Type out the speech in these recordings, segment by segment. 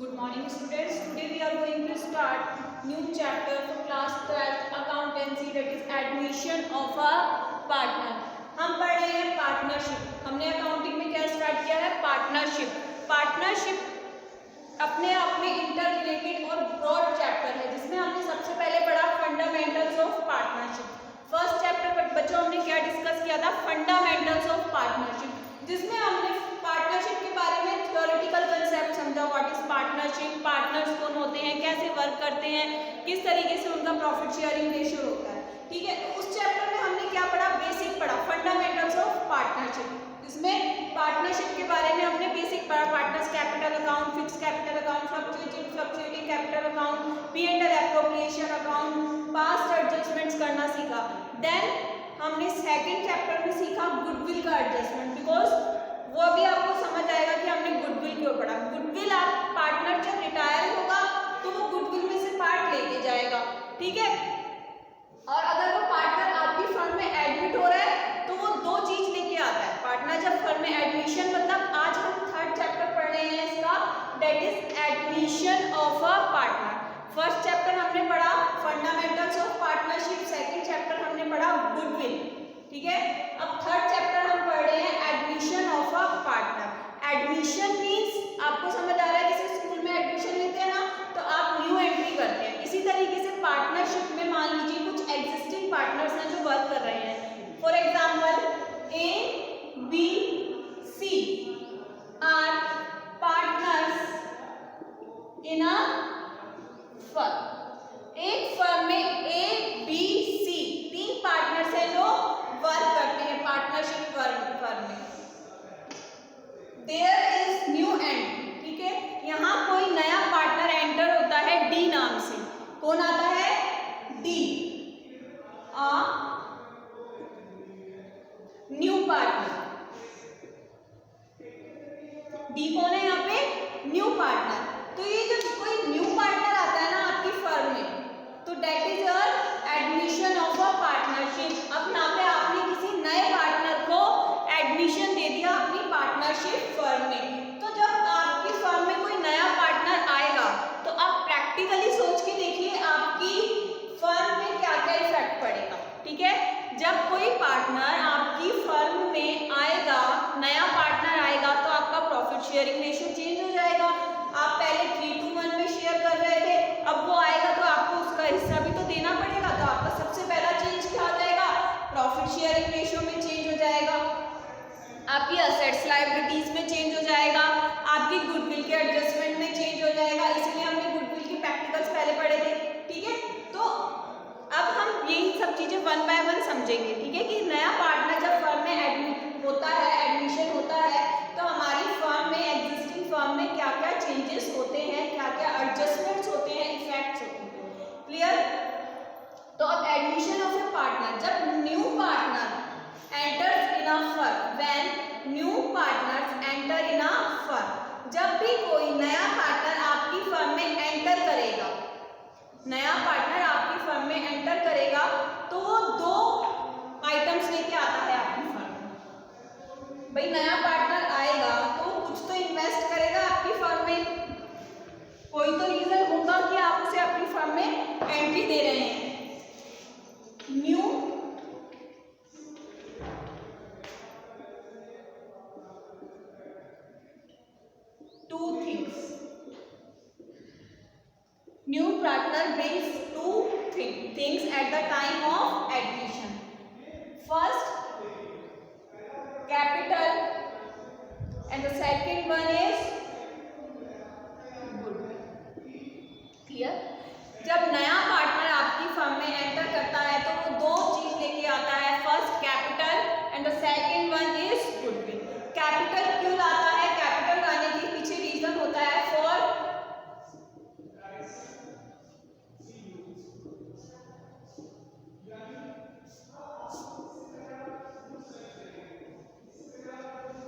Good morning students. Today we are going to start new chapter for class 12th accountancy, that is admission of a partner. हम पढ़ रहे हैं partnership. हमने accounting में क्या start किया है? पार्टनरशिप. पार्टनरशिप अपने आप में इंटर रिलेटेड और ब्रॉड चैप्टर है, जिसमें हमने सबसे पहले पढ़ा fundamentals of partnership. First chapter बच्चों हमने क्या डिस्कस किया था? फंडामेंटल्स ऑफ पार्टनरशिप, जिसमें हमने पार्टनरशिप के बारे में थ्योरेटिकल कंसेप्ट समझा. व्हाट इज पार्टनरशिप, पार्टनर्स कौन होते हैं, कैसे वर्क करते हैं, किस तरीके से उनका प्रॉफिट शेयरिंग रेशियो होता है. ठीक है, तो उस चैप्टर में हमने क्या पढ़ा? बेसिक पढ़ा, फंडामेंटल्स ऑफ पार्टनरशिप. इसमें पार्टनरशिप के बारे में हमने बेसिक पढ़ा. Partners capital account, fix capital account, fluctuating capital account, P&L appropriation account, past adjustments करना सीखा. देन हमने सेकंड चैप्टर में सीखा गुडविल का एडजस्टमेंट, बिकॉज वो भी आपको समझ आएगा कि हमने गुडविल क्यों पढ़ा. गुडविल आप पार्टनर जब रिटायर होगा तो वो गुडविल में से पार्ट लेके जाएगा. ठीक है, और अगर वो पार्टनर आपकी फर्म में एडमिट हो रहा है तो वो दो चीज लेके आता है. पार्टनर जब फर्म में एडमिशन, मतलब आज हम थर्ड चैप्टर पढ़ रहे हैं इसका, that is admission of a partner. First chapter हमने पढ़ा fundamentals of partnership, second chapter हमने पढ़ा गुडविल. ठीक है, अब थर्ड चैप्टर हम पढ़ रहे हैं admission of a partner. Admission means आपको समझ आ रहा है, जैसे स्कूल में एडमिशन लेते हैं ना, तो आप न्यू एंट्री करते हैं. इसी तरीके से पार्टनरशिप में मान लीजिए कुछ एग्जिस्टिंग पार्टनर्स हैं जो वर्क कर रहे हैं. For example A, B, C are partners in a firm. एक फर्म में A, B, C तीन पार्टनर्स हैं जो वर्क करते हैं पार्टनरशिप फर्म में. There is new entry. ठीक है, यहाँ कोई नया पार्टनर एंटर होता है D नाम से. कौन आता है? D, new partner. D कौन है यहाँ पे? New partner. तो ये जो कोई न्यू पार्टनर आता है ना आपकी फर्म में, तो date is your admission of a partnership. अब यहाँ पे आपने किसी नए पार्टनर को एडमिशन दे दिया अपनी पार्टनरशिप फर्म में. तो जब आपकी फर्म में कोई नया पार्टनर आएगा तो आप प्रैक्टिकली सोच के देखिए आपकी फर्म में क्या क्या इफेक्ट पड़ेगा. ठीक है, जब कोई पार्टनर आपकी फर्म में आएगा, नया पार्टनर आएगा, तो आपका प्रॉफिट शेयरिंग रेशियो चेंज हो जाएगा. आप पहले 3:1 में शेयर कर रहे थे, अब वो आएगा तो आपको उसका हिस्सा भी तो देना पड़ेगा. तो आपका सबसे पहला चेंज क्या हो जाएगा? प्रॉफिट शेयरिंग रेशियो में चेंज हो जाएगा, आपकी असेट्स लायबिलिटीज में चेंज हो जाएगा, आपकी गुडविल के एडजस्टमेंट में चेंज हो जाएगा. इसलिए हमने गुडविल की प्रैक्टिकल्स पहले पढ़े थे. ठीक है, तो अब हम यही सब चीजें वन बाय वन समझेंगे. ठीक है, कि नया पार्टनर जब फर्म में एडमिट होता है, एडमिशन होता है, तो हमारी फर्म में, एग्जिस्टिंग फर्म में क्या क्या चेंजेस होते हैं, क्या क्या एडजस्टमेंट्स होते हैं, इफेक्ट्स होते हैं. क्लियर? तो अब एडमिशन ऑफ ए पार्टनर, जब new partner enters in a firm, when new partners enter in a firm, जब भी कोई नया पार्टनर आपकी फर्म में एंटर करेगा, नया पार्टनर आपकी फर्म में एंटर करेगा, तो वो दो आइटम्स लेके आता है आपकी फर्म में. भाई नया पार्टनर आएगा तो कुछ तो इन्वेस्ट करेगा आपकी फर्म में, कोई तो रीजन होगा कि आप उसे अपनी फर्म में एंट्री दे रहे हैं. New New partner brings two things at the time of admission. First, capital, and the second one is goodwill. Clear? जब नया पार्टनर आपकी फर्म में एंटर करता है तो वो दो चीज लेके आता है. First capital and the second one is goodwill. Capital क्यों लाता है? कैपिटल लाने के पीछे रीजन होता है फॉर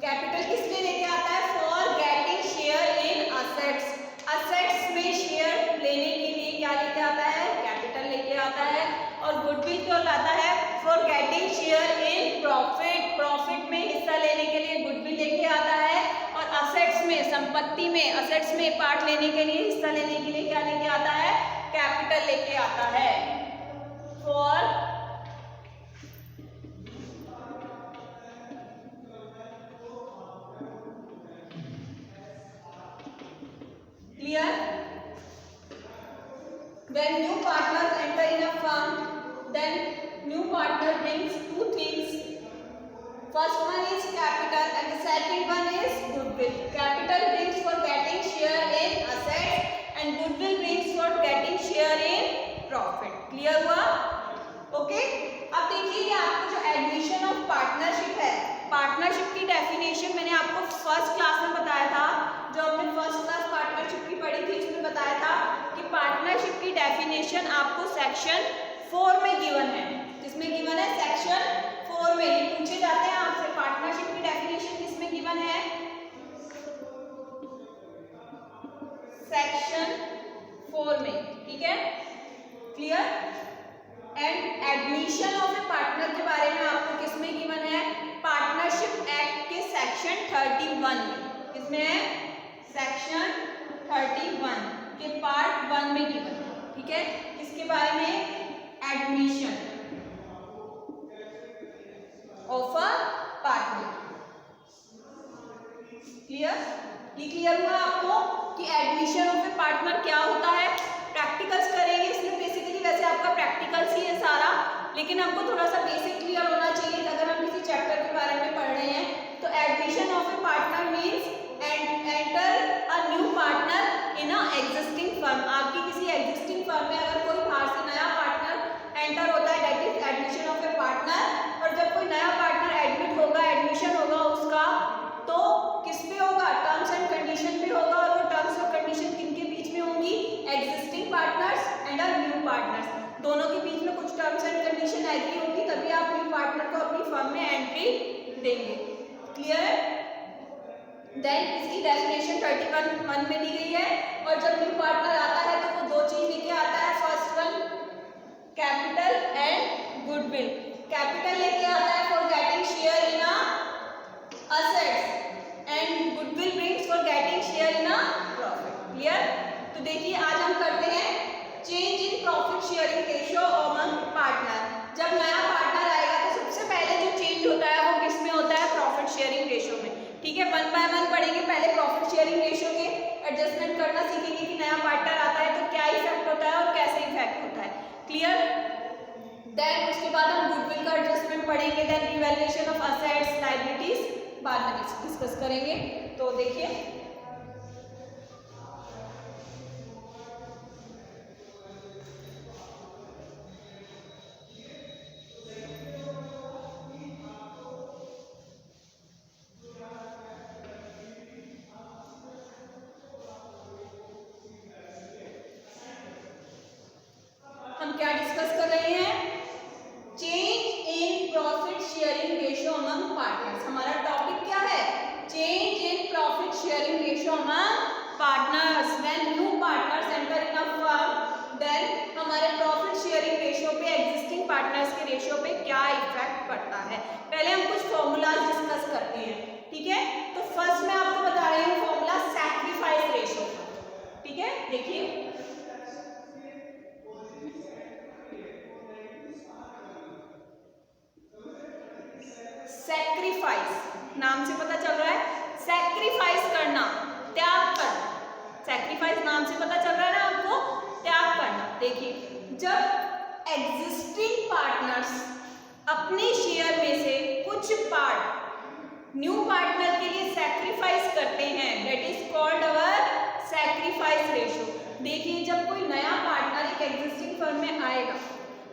कैपिटल किस लिए लेके आता है? फॉर गेटिंग संपत्ति में, असेट्स में पार्ट लेने के लिए, हिस्सा लेने के लिए क्या लेके आता है? कैपिटल लेके आता है। For clear? When new partners enter in a firm, then new partner brings two things. First one is capital and the second one is goodwill. Capital brings for getting share in assets and goodwill brings for getting share in profit. Clear हुआ? Okay अब देखिए ये आपको जो admission of partnership है, partnership की definition मैंने आपको फर्स्ट क्लास में बताया था, जो हमने फर्स्ट क्लास पार्टनरशिप की पढ़ी थी उसमें बताया था कि पार्टनरशिप की डेफिनेशन आपको सेक्शन 4 में गिवन है। किसमें गिवन है? सेक्शन 4 में। ये पूछे जाते हैं आपसे पार्टनरशिप की डेफिनेशन किसमें गिवन है? सेक्शन 4 में। ठीक है, clear? And admission of A partner के बारे में आपको किसमें गिवन है? पार्टनरशिप एक्ट के सेक्शन 31 में। किसमें है? सेक्शन 31 के पार्ट 1 में गिवन है। ठीक है, इसके बारे में admission of a partner. Clear? ये क्लियर हुआ आपको कि एडमिशन ऑफ ए पार्टनर क्या होता है? प्रैक्टिकल्स करेंगे इसमें बेसिकली, वैसे आपका प्रैक्टिकल्स ही है सारा, लेकिन आपको थोड़ा सा बेसिक क्लियर होना चाहिए अगर हम किसी चैप्टर के बारे में पढ़ रहे हैं। तो admission of A partner means enter a new partner in a existing firm. आपकी किसी एग्जिस्टिंग फर्म में अगर कोई बाहर से नया पार्टनर एंटर होता है, that is admission of A partner. और जब कोई नया पार्टनर एडमिट होगा, एडमिशन होगा उसका, तो किस पे होगा? टर्म्स एंड कंडीशन पे होगा। और वो टर्म्स और कंडीशन किनके बीच में होंगी? Existing partners and a new partners, दोनों के बीच में कुछ टर्म्स एंड कंडीशन एग्री होगी, तभी आप न्यू पार्टनर को अपनी फर्म में एंट्री देंगे। क्लियर है? देन इसकी डेफिनेशन 31 में दी गई है। और जब न्यू पार्टनर आता है तो वो दो चीज लेके आता है। First one capital and goodwill. Capital लेके आता है for getting share in a assets and goodwill brings for getting share in a profit. Clear? तो देखिए आज हम करते हैं change in profit sharing ratio among partner. जब नया पार्टनर आएगा तो सबसे पहले जो चेंज होता है वो किसमें होता है? प्रॉफिट शेयरिंग रेशियो में। ठीक है, 1 बाय 1 पढ़ेंगे। पहले प्रॉफिट शेयरिंग रेशियो के एडजस्टमेंट करना सीखेंगे कि नया पार्टनर आता है तो क्या इफेक्ट होता है और कैसे इफेक्ट होता है। क्लियर? देन उसके बाद हम गुडविल का एडजस्टमेंट पढ़ेंगे। Then revaluation of assets, liabilities बाद में डिस्कस करेंगे। तो देखिए हम क्या डिस्कस कर रहे हैं? Change in profit sharing ratio among partners. हमारा टॉपिक क्या है? Change in profit sharing ratio among partners. When new partners enter in a firm, then हमारे प्रॉफिट शेयरिंग रेशियो पे, एग्जिस्टिंग पार्टनर्स के रेशियो पे क्या इफेक्ट पड़ता है। पहले हम कुछ फॉर्मूलाज डिस्कस करते हैं। ठीक है, तो फर्स्ट मैं आपको बता रही हूँ फॉर्मूला सैक्रिफाइस रेशियो। ठीक है, देखिए सैक्रिफाइस नाम से पता चल रहा है, सैक्रिफाइस करना, त्याग करना। सैक्रिफाइस नाम से पता चल रहा है ना आपको, त्याग करना। देखिए जब एग्जिस्टिंग पार्टनर्स अपने शेयर में से कुछ पार्ट न्यू पार्टनर के लिए सैक्रिफाइस करते हैं, that is called our sacrifice ratio. देखिए जब कोई नया पार्टनर एक एग्जिस्टिंग फर्म में आएगा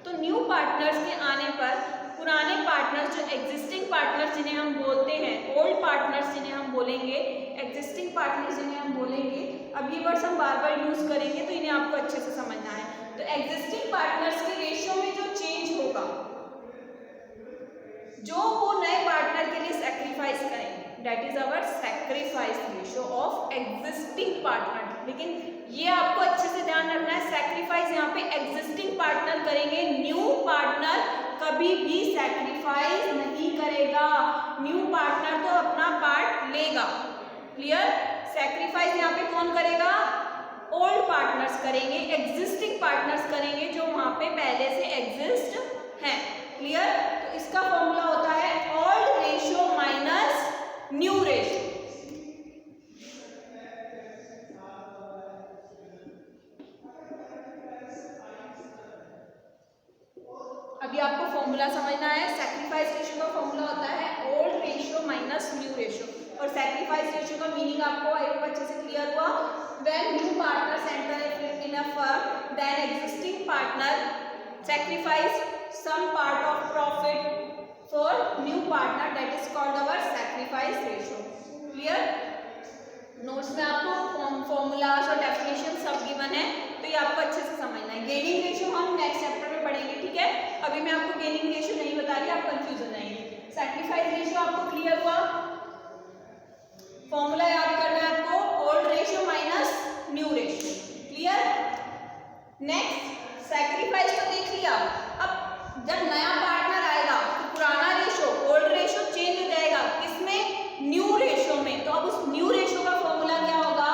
तो न्यू पार्टनर्स के आने पर पुराने पार्टनर्स, जो एग्जिस्टिंग पार्टनर्स जिन्हें हम बोलते हैं, ओल्ड पार्टनर्स जिन्हें हम बोलेंगे, एग्जिस्टिंग पार्टनर्स जिन्हें हम बोलेंगे, अब ये वर्ड्स हम बार बार यूज करेंगे तो इन्हें आपको अच्छे से समझना है। तो एग्जिस्टिंग पार्टनर्स के रेशियो में जो चेंज होगा, जो वो नए पार्टनर के लिए सैक्रिफाइस करेंगे, that is our sacrifice ratio of existing partner. लेकिन ये आपको अच्छे से ध्यान रखना है, सैक्रिफाइस यहाँ पे एग्जिस्टिंग पार्टनर करेंगे, न्यू पार्टनर कभी भी सैक्रिफाइस नहीं करेगा। न्यू पार्टनर तो अपना पार्ट लेगा। क्लियर? सैक्रिफाइस यहाँ पे कौन करेगा? ओल्ड पार्टनर्स करेंगे, एग्जिस्टिंग पार्टनर्स करेंगे जो वहां पे पहले से एग्जिस्ट हैं। क्लियर? तो इसका फॉर्मूला होता है old ratio minus new ratio. अभी आपको फॉर्मूला समझना है। सैक्रिफाइस रेशियो का फॉर्मूला होता है old ratio minus new ratio. और सैक्रिफाइस रेशियो का मीनिंग आपको आई होप अच्छे से क्लियर हुआ। When new partners enter in a firm then existing partner sacrifice some part of profit for new partner, that is called our sacrifice ratio. Clear? Notes में आपको formulas और definition सब given है, तो ये आपको अच्छे से समझना है। गेनिंग रेशियो हम नेक्स्ट चैप्टर में पढ़ेंगे, ठीक है? अभी मैं आपको गेनिंग रेशियो नहीं बता रही, आप कंफ्यूज हो जाएंगे। सैक्रिफाइस रेशियो आपको क्लियर हुआ? फॉर्मूला याद करना है आपको, old ratio minus new ratio. Clear? Next sacrifice तो देख लिया। अब जब नया पार्टनर आएगा तो पुराना रेशियो ओल्ड रेशियो चेंज हो जाएगा, किसमें? न्यू रेशियो में। तो अब उस न्यू रेशियो का फॉर्मूला क्या होगा?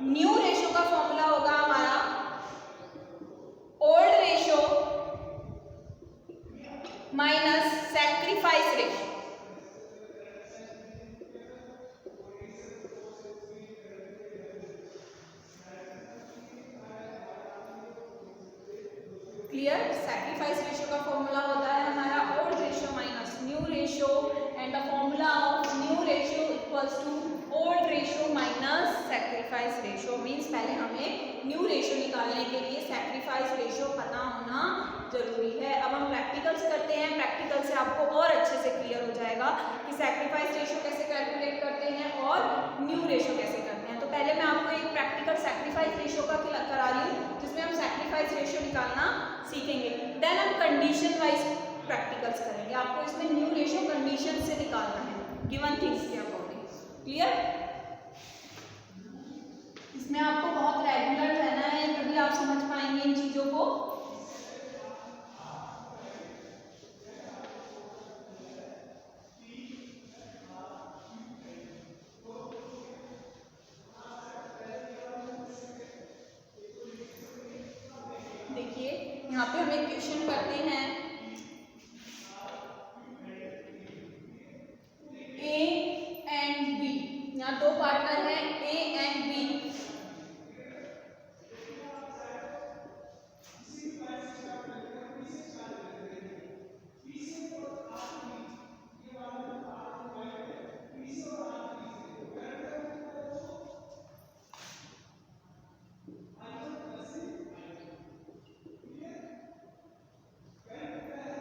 न्यू रेशियो का फॉर्मूला होगा हमारा old ratio minus sacrifice ratio. Clear? Sacrifice ratio का फॉर्मूला होता है हमारा old ratio minus new ratio and the formula of new ratio equals to old ratio minus sacrifice ratio. Means पहले हमें new ratio निकालने के लिए सैक्रिफाइस रेशियो पता होना जरूरी है। अब हम प्रैक्टिकल्स करते हैं। प्रैक्टिकल से आपको और अच्छे से क्लियर हो जाएगा कि सैक्रिफाइस रेशियो कैसे कैलकुलेट करते हैं और न्यू रेशियो कैसे करते हैं। तो पहले मैं आपको एक प्रैक्टिकल सैक्रिफाइस रेशियो का करा रही हूँ, जिसमें हम सैक्रिफाइस रेशियो निकालना सीखेंगे। देन हम कंडीशन वाइज प्रैक्टिकल्स करेंगे। आपको इसमें न्यू रेशियो कंडीशन से निकालना है, गिवन थिंग्स के अकॉर्डिंग। क्लियर? इसमें आपको बहुत रेगुलर रहना है, तभी आप समझ पाएंगे इन चीजों को। देखिए यहाँ पे हम एक क्वेश्चन करते हैं। ए एंड बी, यहाँ दो पार्टनर हैं ए एंड बी।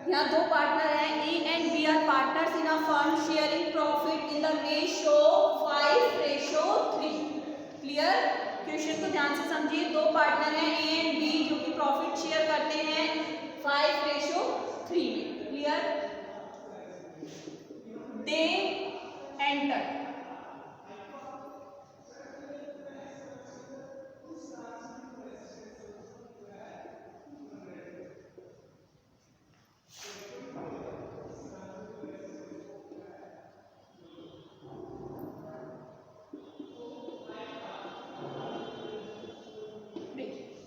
यहाँ दो पार्टनर हैं A and B are partners in a firm sharing profit in the ratio 5:3। Clear? Question को ध्यान से समझिए। दो पार्टनर हैं ए एंड बी जो कि प्रॉफिट शेयर करते हैं 5:3 में। क्लियर? दे एंटर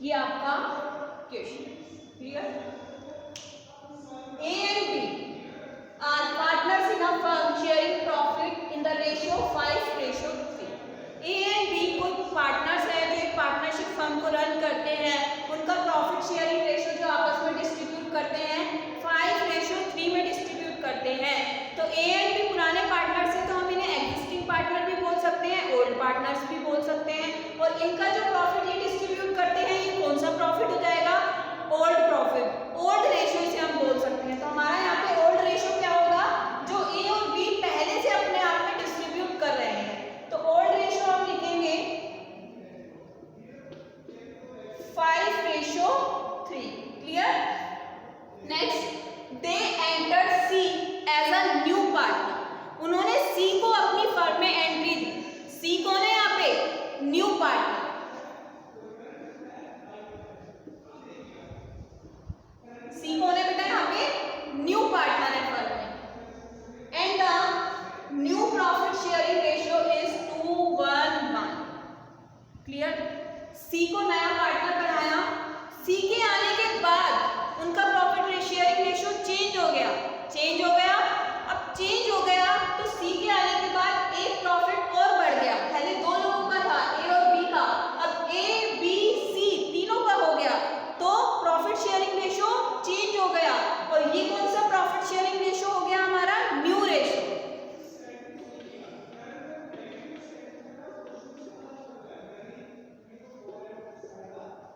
ये आपका question. Clear? A and B are partners in a firm sharing profit in the ratio 5:3। A and B कोई पार्टनर्स है जो एक पार्टनरशिप फर्म को रन करते हैं। उनका प्रॉफिट शेयरिंग रेशियो जो आपस में डिस्ट्रीब्यूट करते हैं 5:3 में डिस्ट्रीब्यूट करते हैं। तो ए एंड बी पुराने पार्टनर्स हैं, तो हम इन्हें एग्जिस्टिंग पार्टनर भी बोल सकते हैं, ओल्ड पार्टनर्स भी बोल सकते हैं। और इनका जो प्रॉफिट ये डिस्ट्रीब्यूट करते हैं, ये कौन सा प्रॉफिट हो जाएगा? ओल्ड प्रॉफिट, ओल्ड रेशियो से हम बोल सकते हैं। तो हमारा यहाँ पे ओल्ड रेशियो क्या होगा? जो ए और बी पहले से अपने आप में डिस्ट्रीब्यूट कर रहे हैं। तो ओल्ड रेशियो हम लिखेंगे 5:3। Clear? Next, they enter C as a new partner. उन्होंने सी को अपनी फर्म में एंट्री दी। सी कौन है यहाँ पे? New partner.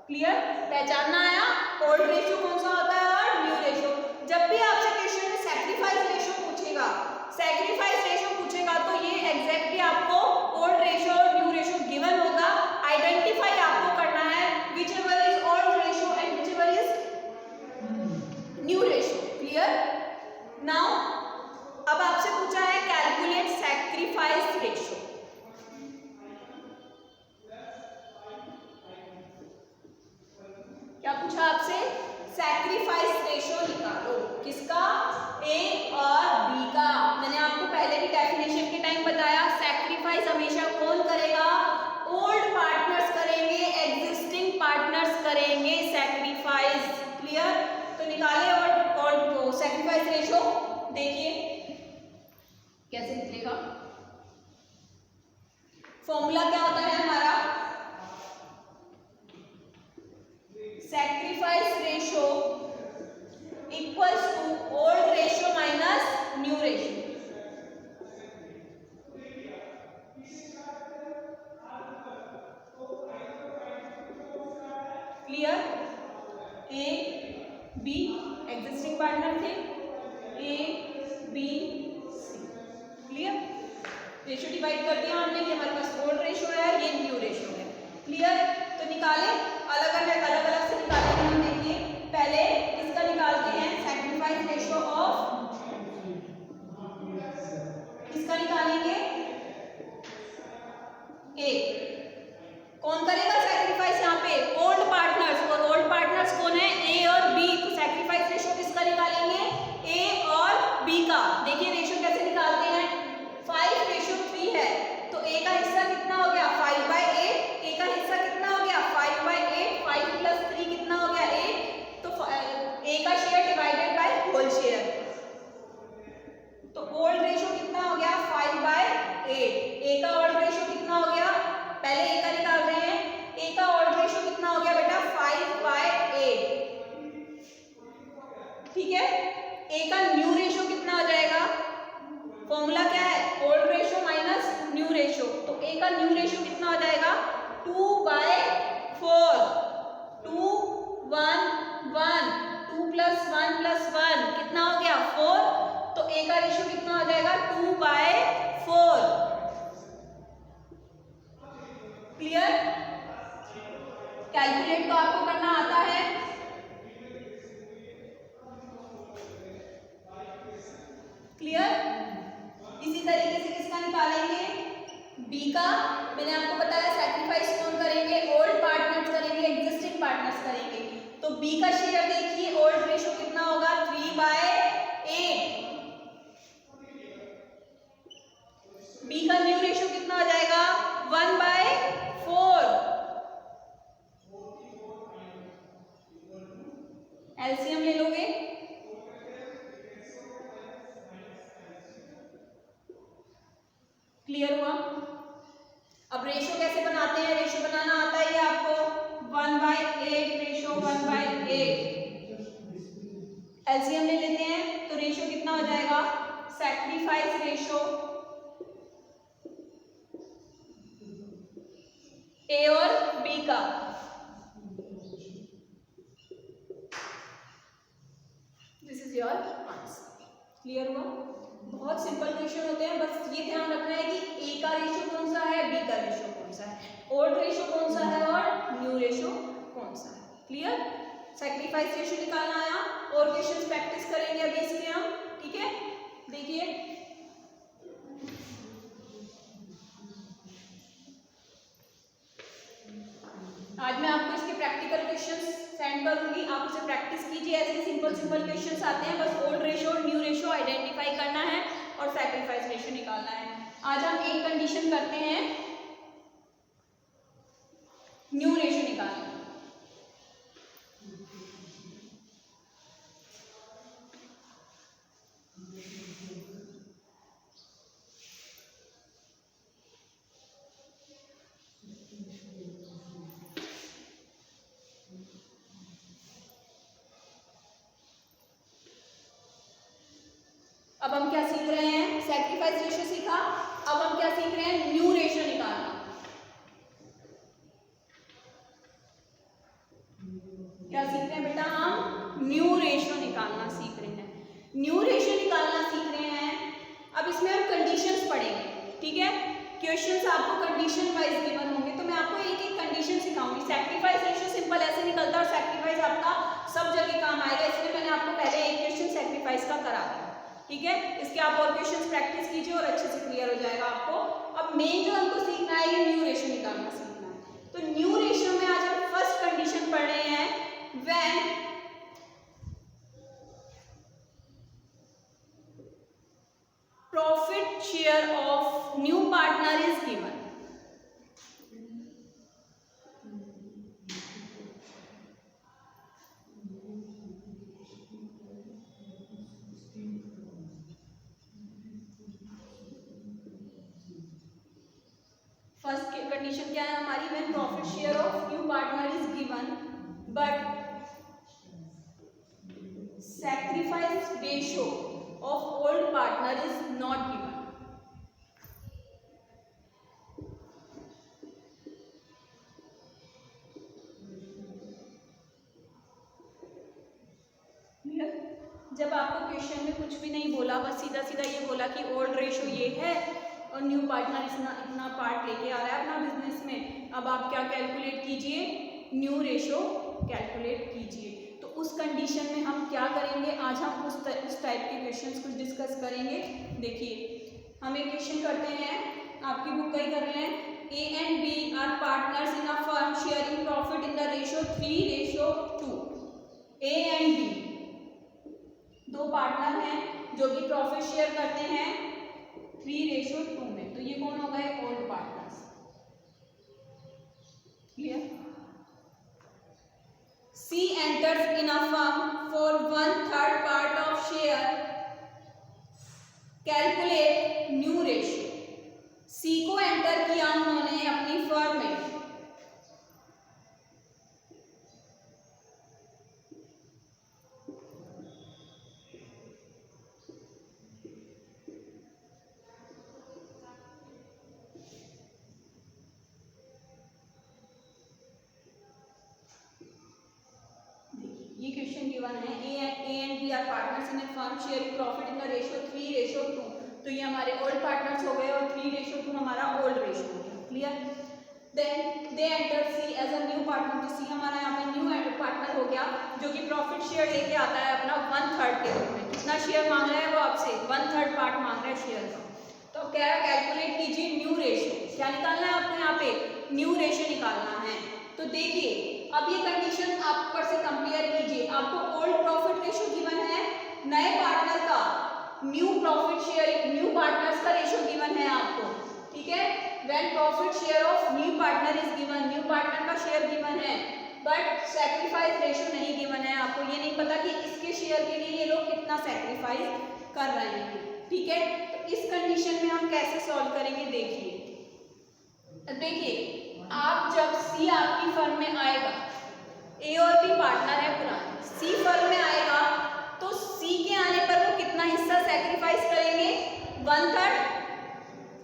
क्लियर, पहचानना आया। ओल्ड रेशियो कौन सा होता है और न्यू रेशियो। जब भी आपसे क्वेश्चन में सैक्रिफाइस रेशियो पूछेगा, सैक्रिफाइस रेशियो पूछेगा तो ये एग्जैक्टली आपको ओल्ड रेशियो और न्यू रेशियो गिवन होगा। आइडेंटिफाई आपको करना है which ever is old ratio and which ever is new ratio. Clear. Now अब आपसे पूछा है कैलकुलेट सैक्रिफाइस रेशियो। क्या पूछा आपसे? सैक्रिफाइस रेशियो निकालो। किसका? ए और बी का। मैंने आपको पहले भी डेफिनेशन के टाइम बताया, सैक्रिफाइस हमेशा कौन करेगा? ओल्ड पार्टनर्स करेंगे, एग्जिस्टिंग पार्टनर्स करेंगे सैक्रिफाइस। क्लियर। तो निकाले और सैक्रिफाइस रेशियो। देखिए कैसे निकलेगा। फॉर्मूला क्या होता है हमारा? Sacrifice ratio equals to old ratio minus new ratio. Clear. A B existing partner थे, A B C. Clear. Ratio divide कर दिया हमने, ये हमारे पास ओल्ड रेशियो है, ये न्यू रेशियो है। क्लियर। तो निकाले अलग अलग से निकालेंगे हम। देखिए पहले इसका निकालते हैं सैक्रिफाइस रेशियो ऑफ, इसका निकालेंगे ए। कौन करेगा सैक्रिफाइस यहाँ पे? Old partners. और ओल्ड पार्टनर्स कौन है? ए और बी। तो सैक्रिफाइस रेशियो किसका निकालेंगे? ए और बी का। देखिए रेशियो कैसे निकालते हैं? 5:3 है, तो ए का हिस्सा कितना हो गया? 5/8। ए का हिस्सा कितना हो गया? 5/8। 5 + 3 कितना हो गया? 8। तो ए का share divided by whole share. तो ओल्ड रेशियो कितना हो गया? 5/8। ए का ओल्ड रेशियो कितना हो गया? पहले ए का निकाल रहे हैं। ए का ओल्ड रेशियो कितना हो गया बेटा? 5/8। ठीक है। ए का न्यू रेशियो कितना हो जाएगा? फॉर्मूला क्या है? Old ratio minus new ratio. तो ए का न्यू रेशियो कितना हो जाएगा? 2/4। 2 1 1 2 + 1 + 1 कितना हो गया? 4। तो ए का रेशियो कितना हो जाएगा? 2/4। क्लियर। कैलकुलेट तो आपको करना आता है। क्लियर। इसी तरीके से किसका निकालेंगे? बी का। मैंने आपको बताया सैक्रिफाइस कौन करेंगे? ओल्ड पार्टनर्स करेंगे, एग्जिस्टिंग पार्टनर्स करेंगे। तो बी का शेयर देखिए, ओल्ड रेशियो कितना होगा? 3/8। बी का न्यू रेशियो कितना हो जाएगा? 1/4। एलसीएम ले लोगे। क्लियर हुआ। अब रेशियो कैसे बनाते हैं? रेशियो बनाना आता है ये आपको। 1/8 रेशियो 1/8। एलसीएम ले लेते हैं तो रेशियो कितना हो जाएगा? सैक्रिफाइस रेशियो ए और बी का। This is your answer. Clear हुआ। बहुत सिंपल क्वेश्चन होते हैं, बस ये ध्यान रखना है कि ए का रेशियो कौन सा है, बी का रेशियो कौन सा है, ओल्ड रेशियो कौन सा है और न्यू रेशियो कौन सा है। क्लियर। सैक्रिफाइस रेशियो निकालना आया। और क्वेश्चंस प्रैक्टिस करेंगे अभी इसके हम। ठीक है। देखिए आज मैं आपको इसके प्रैक्टिकल क्वेश्चंस सेंड करूंगी, आप उसे प्रैक्टिस कीजिए। ऐसे सिंपल क्वेश्चंस आते हैं, बस ओल्ड रेशियो और न्यू रेशियो आइडेंटिफाई करना है और सैक्रिफाइस रेशियो निकालना है। आज हम एक कंडीशन करते हैं, न्यू रेशियो निकालना। अब हम क्या सीख रहे हैं? सैक्रिफाइस रेशियो सीखा। अब हम क्या सीख रहे हैं? न्यू रेशियो निकालना। न्यू रेशियो निकालना सीख रहे हैं। अब इसमें हम कंडीशंस पढ़ेंगे, ठीक है। क्वेश्चंस आपको कंडीशन वाइज गिवन होंगे, तो मैं आपको एक एक कंडीशन सिखाऊंगी। सैक्रिफाइस रेशियो सिंपल ऐसे निकलता है और सैक्रिफाइस आपका सब जगह काम आएगा, इसलिए मैंने आपको पहले एक क्वेश्चन सैक्रिफाइस का करा दिया, ठीक है। इसके आप और क्वेश्चंस प्रैक्टिस कीजिए और अच्छे से क्लियर हो जाएगा आपको। अब मेन जो हमको सीखना है ये न्यू रेशियो निकालना सीखना है। तो न्यू रेशियो में आज हम फर्स्ट कंडीशन पढ़ रहे हैं, when profit share of new partner is given. First condition क्या है हमारी, when profit share of new partner is given but sacrifice ratio of old partner is not given. जब आपको क्वेश्चन में कुछ भी नहीं बोला, बस सीधा सीधा ये बोला कि ओल्ड रेशो ये है और न्यू पार्टनर इतना पार्ट लेके आ रहा है अपना बिजनेस में, अब आप क्या कैलकुलेट कीजिए, न्यू रेशो कैलकुलेट कीजिए। तो उस कंडीशन में हम क्या करेंगे, आज हम उस टाइप के क्वेश्चंस कुछ डिस्कस करेंगे। देखिए हम एक क्वेश्चन करते हैं, आपकी बुक का ही कर रहे हैं। A and B are partners in a firm sharing profit in the ratio 3:2। A and B दो पार्टनर हैं जो कि प्रॉफिट शेयर करते हैं 3:2 में। तो ये कौन हो गए, old partners. Clear. C enters in a firm for 1/3 part of share. Calculate new ratio. C को एंटर किया उन्होंने अपनी फर्म में, ये क्वेश्चन गिवन है। A and B are partners in a firm sharing profit in the ratio 3:2। तो ये हमारे ओल्ड पार्टनर्स हो गए और 3:2 हमारा ओल्ड रेशो हो गया। Clear. Then they enter C as a new partner. तो सी हमारा यहाँ पे न्यू पार्टनर हो गया जो कि प्रॉफिट शेयर लेके आता है अपना 1/3 के रूप में। कितना शेयर मांग रहा है वो आपसे, 1/3 पार्ट मांग रहा है शेयर का। तो कह रहा कैलकुलेट कीजिए न्यू रेशो। क्या निकालना है आपको, यहाँ पे न्यू रेशो निकालना है। तो देखिए अब ये कंडीशन आप ऊपर से कंपेयर कीजिए। आपको ओल्ड प्रॉफिट रेशो गिवन है, नए पार्टनर का new profit share, new partners का रेशो गिवन है आपको, ठीक है। When profit share of new partner is given, new partner का शेयर गिवन है बट सैक्रिफाइस रेशो नहीं गिवन है। आपको ये नहीं पता कि इसके शेयर के लिए ये लोग कितना सैक्रिफाइस कर रहे हैं, ठीक है। तो इस कंडीशन में हम कैसे सॉल्व करेंगे, देखिए आप जब सी आपकी फर्म में आएगा, ए और बी पार्टनर है पुराने, सी फर्म में आएगा तो सी के आने पर वो कितना हिस्सा सैक्रिफाइस करेंगे, 1/3,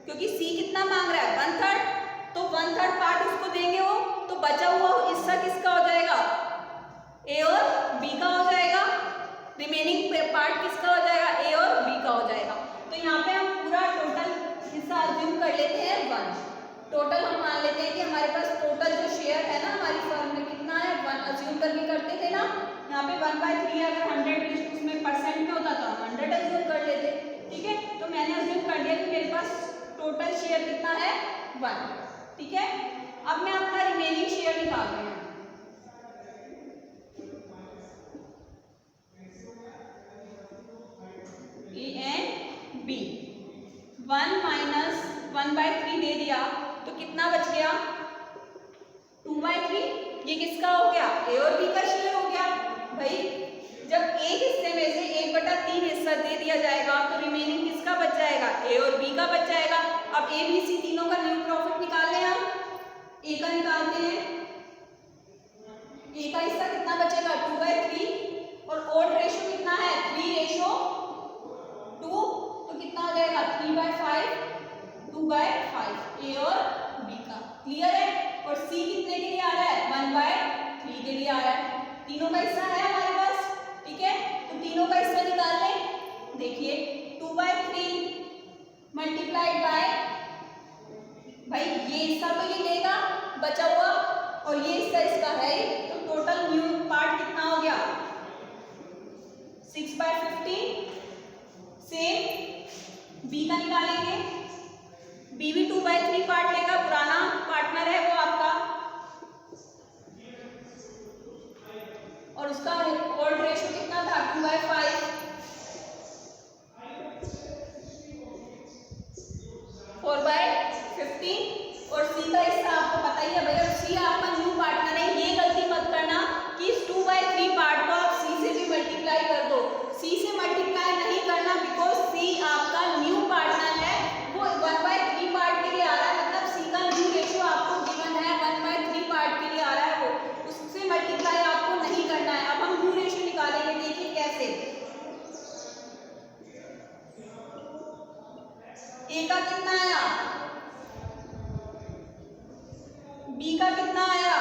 क्योंकि सी कितना मांग रहा है 1/3, तो 1/3 पार्ट उसको देंगे वो, तो बचा हुआ हिस्सा किसका हो जाएगा, ए और बी का हो जाएगा। रिमेनिंग पार्ट किसका हो जाएगा, ए और बी का हो जाएगा। तो यहाँ पे हम पूरा टोटल हिस्सा अज्यूम कर लेते हैं 1। टोटल हम मान लेते हैं कि हमारे पास टोटल जो शेयर है ना हमारी फर्म में कितना है, 1 अज्यूम करके करते थे ना। यहाँ पे 1/3 अगर 100 उसमें परसेंट में होता तो हम 100 अज्यूम कर लेते, ठीक है। तो मैंने अज्यूम कर लिया कि मेरे पास टोटल शेयर कितना है 1, ठीक है। अब मैं अपना रिमेनिंग शेयर निकाल रही हूँ। ए एंड बी 1 माइनस 1/3 दे दिया तो कितना बच गया, 2/3। ये किसका हो गया, ए और बी का शेयर हो गया। भाई जब एक हिस्से में से 1/3 हिस्सा दे दिया जाएगा तो रिमेनिंग किसका बच जाएगा, ए और बी का बच जाएगा। अब ए बी सी तीनों का न्यू प्रॉफिट निकाल लें हम। ए का निकालते हैं, ए का हिस्सा कितना बचेगा 2/3 और ओल्ड रेशो कितना है 3:2, तो कितना हो जाएगा 3/5, 2/5 ए और बी का। क्लियर है। और सी कितने के लिए आ रहा है, 1/3 के लिए आ रहा है। तीनों का हिस्सा है हमारे पास, ठीक है। तो तीनों का हिस्सा निकाल लें। देखिए 2/3 मल्टीप्लाइड बाय, भाई ये इसका तो ये लेगा बचा हुआ और ये इसका इसका है, तो टोटल न्यू पार्ट कितना हो गया 6/15। सेम बी का निकालेंगे, बी भी 2/3 पार्ट लेगा, पुराना पार्टनर है वो आपका, और उसका ओल्ड रेशियो कितना था 2/5, 4/15। और सी का हिस्सा आपको पता ही है भैया, सी आपका न्यू पार्टनर है, ये गलती मत करना कि इस 2/3 पार्ट को आप सी से भी मल्टीप्लाई कर दो, सी से मल्टीप्लाई नहीं करना, बिकॉज सी आपका न्यू पार्टनर है, वो 1/3 पार्ट के लिए आ रहा है, मतलब सी का न्यू रेशियो आपको गिवन है 1/3 पार्ट के लिए आ रहा है, वो उससे मल्टीप्लाई आपको नहीं करना है। अब हम न्यू रेशियो निकालेंगे, देखिए कैसे। ए का कितना आया, बी का कितना आया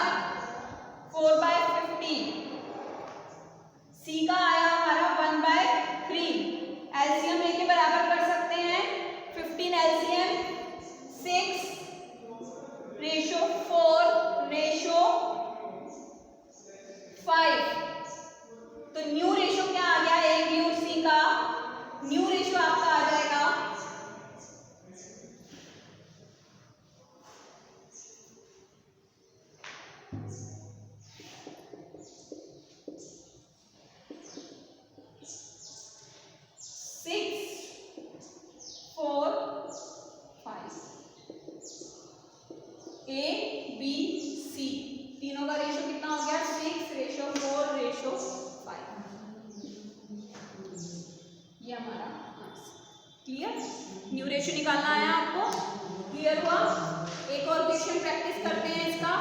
4/15, सी का आया हमारा 1/3। एलसीएम ए के बराबर कर सकते हैं, 15 एलसीएम 6/4/5। तो न्यू रेशियो क्या आ गया, ए बी और सी का न्यू रेशियो आपका आ जाएगा 6/4/5। ए बी सी तीनों का रेशियो कितना हो गया 6/4/5। ये हमारा आंसर। क्लियर, न्यू रेशियो निकालना आया आपको, क्लियर हुआ। एक और क्वेश्चन प्रैक्टिस करते हैं इसका।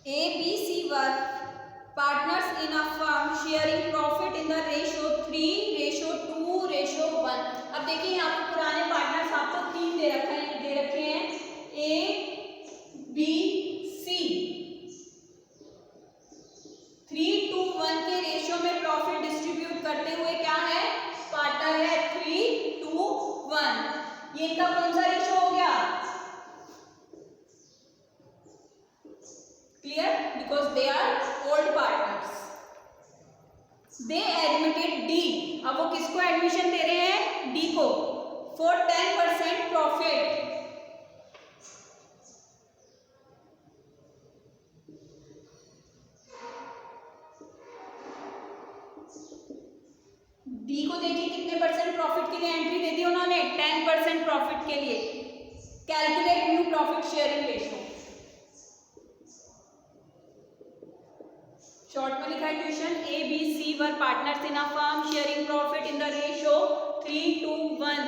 A, B, C were partners in a firm sharing profit in the ratio 3:2:1। अब देखिए यहाँ पर पुराने पार्टनर्स आपको 3 दे रखे हैं A, B, C। 3:1 के रेशियो में प्रॉफिट डिस्ट्रीब्यूट करते हुए क्या है, पार्टनर है 3:1। ये इनका कौन सा रेशियो हो गया, clear, because they are old partners। they admitted D, अब वो किसको एडमिशन दे रहे हैं, D को, for 10% profit। D को देखिए कितने परसेंट प्रॉफिट के लिए एंट्री दे दी उन्होंने, 10% प्रॉफिट के लिए। Calculate new profit sharing ratio. Short में लिखा है question, A B C were partners in a firm sharing profit in the ratio 3:1।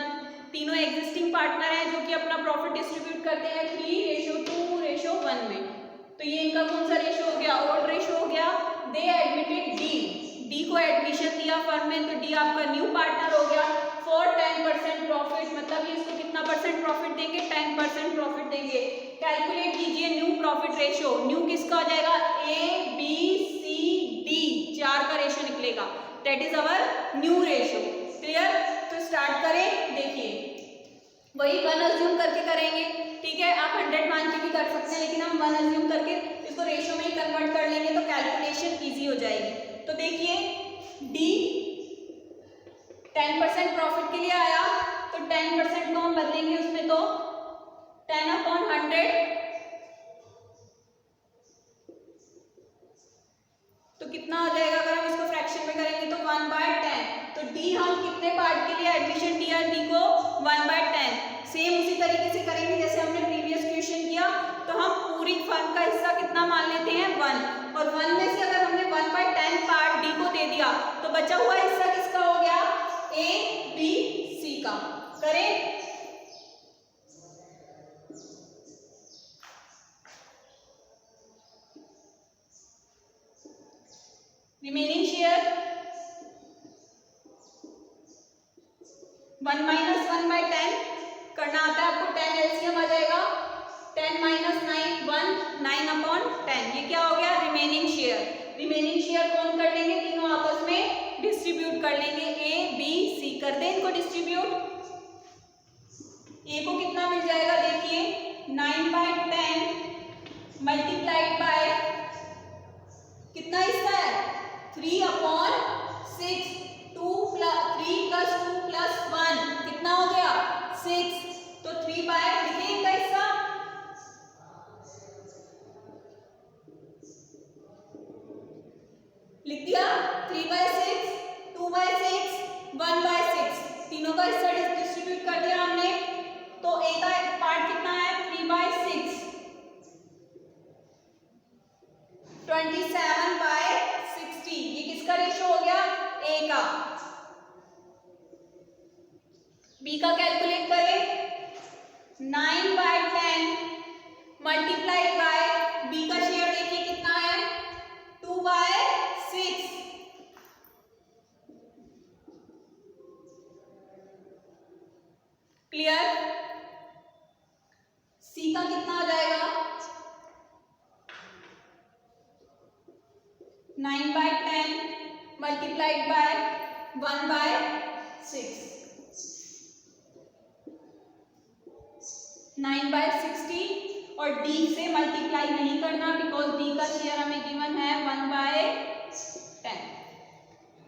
तीनों एग्जिस्टिंग पार्टनर हैं जो कि अपना प्रॉफिट डिस्ट्रीब्यूट करते हैं 3:2:1 में। तो ये इनका कौन सा रेशियो हो गया, ओल्ड रेशियो हो गया। दे एडमिटेड डी, डी को एडमिशन दिया फर्म में, तो डी आपका न्यू पार्टनर हो गया फॉर 10% प्रॉफिट, मतलब ये इसको कितना परसेंट प्रॉफिट देंगे, 10% प्रॉफिट देंगे। कैलकुलेट कीजिए न्यू प्रॉफिट रेशियो, न्यू किसका हो जाएगा, ए बी सी डी, 4 का रेशियो निकलेगा, that is our new ratio. Clear, तो स्टार्ट करें। देखिए वही 1 अज्यूम करके करेंगे, ठीक है, आप 100 मान के भी कर सकते हैं, लेकिन हम 1 अज्यूम करके इसको रेशियो में ही कन्वर्ट कर लेंगे तो कैलकुलेशन इजी हो जाएगी। तो देखिए डी 10% प्रॉफिट के लिए आया, तो 10% को हम बदलेंगे उसमें, तो 10/100, तो कितना हो जाएगा, अगर हम इसको फ्रैक्शन में करेंगे तो 1/10। तो डी हम कितने पार्ट के लिए एडमिशन दिया, डी को 1/10। सेम उसी तरीके से करेंगे जैसे हमने प्रीवियस क्वेश्चन किया। तो हम पूरी फर्म का हिस्सा कितना मान लेते हैं 1, और 1 में से अगर हमने 1/10 पार्ट डी को दे दिया तो बचा हुआ हिस्सा किसका हो गया, ए ए बी सी का। करें? रिमेनिंग शेयर 1 माइनस 1 बाई 10 करना आता है आपको। 10 एलसीएम आ जाएगा। 10 माइनस 9 1 9 अपॉन 10। ये क्या हो गया? Remaining share. रिमेनिंग शेयर कौन कर लेंगे? तीनों आपस में डिस्ट्रीब्यूट कर लेंगे। ए बी सी कर दें इनको डिस्ट्रीब्यूट। ए को कितना मिल जाएगा? देखिए 9 बाई 10 मल्टीप्लाइड बाय कितना हिस्सा है? 3 अपॉन 6। 3 प्लस 2 प्लस 1 कितना हो गया? 6। तो 3 बाय लिखिए इनका हिस्सा। लिख दिया 3 बाय 6, 2 बाय 6, 1 बाय 6। तीनों का हिस्सा डिस्ट्रीब्यूट कर दिया हमने। तो ए का पार्ट कितना है? 3 बाय 6 27 बाय 60। ये किसका रेशो हो गया? ए का। बी का कैलकुलेट करें। 9 बाय 10 मल्टीप्लाइड बाय बी का शेयर देखिए कितना है? 2 बाय 6। क्लियर? सी का कितना आ जाएगा? 9 by 10 multiplied by 1 by 6। 9 by 60 और डी से मल्टीप्लाई नहीं करना बिकॉज डी का शेयर हमें गिवन है 1 बाय 10।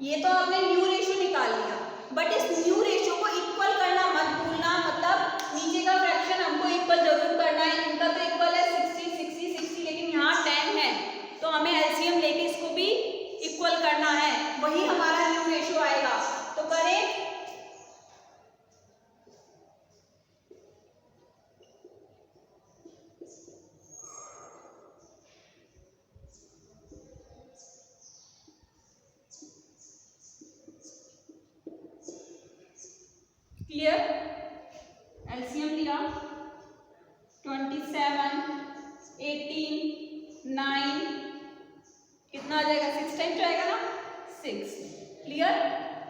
ये तो आपने न्यू रेशियो निकाल लिया, बट इस न्यू रेशियो को इक्वल करना मत भूलना। मतलब नीचे का फ्रैक्शन हमको इक्वल जरूर करना है। इनका तो इक्वल है 60 60 60, लेकिन यहाँ 10 है तो हमें एलसीएम लेके इसको भी इक्वल करना है, वही हमारा न्यू रेशियो आएगा। तो करें। क्लियर? एलसीएम लिया 27 18 9 कितना आ जाएगा? 6 टाइम्स जाएगा ना, 6। क्लियर?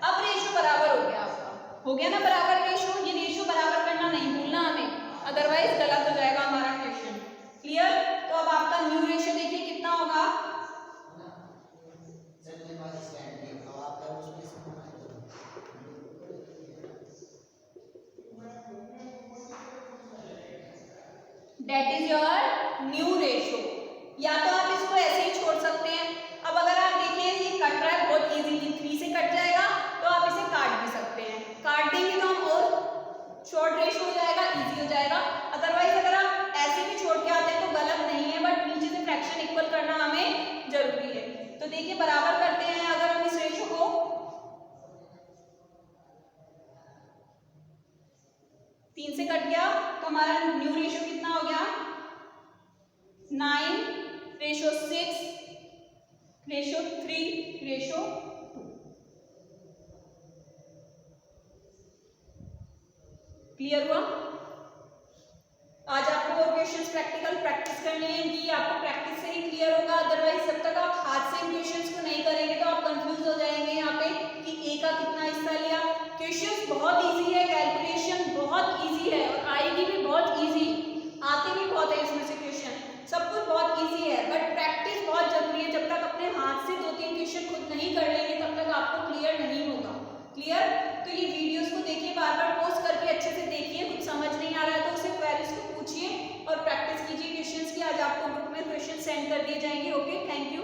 अब रेशियो बराबर हो गया आपका। हो गया ना बराबर रेशियो? ये रेशियो बराबर करना नहीं भूलना हमें, अदरवाइज गलत हो जाएगा हमारा क्वेश्चन। क्लियर? तो अब आपका न्यू रेशियो देखिए कितना होगा? That is your new ratio। या तो आप इसको ऐसे ही छोड़ सकते हैं। अब अगर आप देखिए ये कट रहा है बहुत इजीली, 3 से कट जाएगा तो आप इसे काट भी सकते हैं। काट देंगे तो हम और शॉर्ट रेशियो हो जाएगा, इजी हो जाएगा। अदरवाइज अगर आप ऐसे भी छोड़ के आते हैं तो गलत नहीं है, बट नीचे से फ्रैक्शन इक्वल करना हमें जरूरी है। तो देखिए बराबर करते हैं। अगर हम इस रेशियो को 3 से कट गया तो हमारा न्यू रेशियो कितना हो गया? 9 रेशो 6 रेशो 3 रेशो 2। क्लियर हुआ? आज आपको और क्वेश्चंस प्रैक्टिकल प्रैक्टिस करने हैं कि आपको प्रैक्टिस से ही क्लियर होगा। अदरवाइज जब तक आप हाथ से इन क्वेश्चंस को नहीं करेंगे तो आप कंफ्यूज हो जाएंगे यहाँ पे कि ए का कितना हिस्सा लिया। क्वेश्चंस बहुत इजी है, कैलकुलेशन बहुत इजी है और आएगी भी बहुत इजी, आते भी बहुत है इसमें से क्वेश्चन, सब कुछ बहुत इजी है, बट प्रैक्टिस बहुत जरूरी है। जब तक अपने हाथ से 2-3 क्वेश्चन खुद नहीं कर लेंगे तब तक आपको क्लियर नहीं होगा। क्लियर? तो ये वीडियोस को देखिए, बार बार पॉज करके अच्छे से देखिए। कुछ समझ नहीं आ रहा है तो उसे क्वेरीज को पूछिए और प्रैक्टिस कीजिए क्वेश्चंस की। आज आपको ग्रुप में क्वेश्चन सेंड कर दिए जाएंगे। Okay, thank you.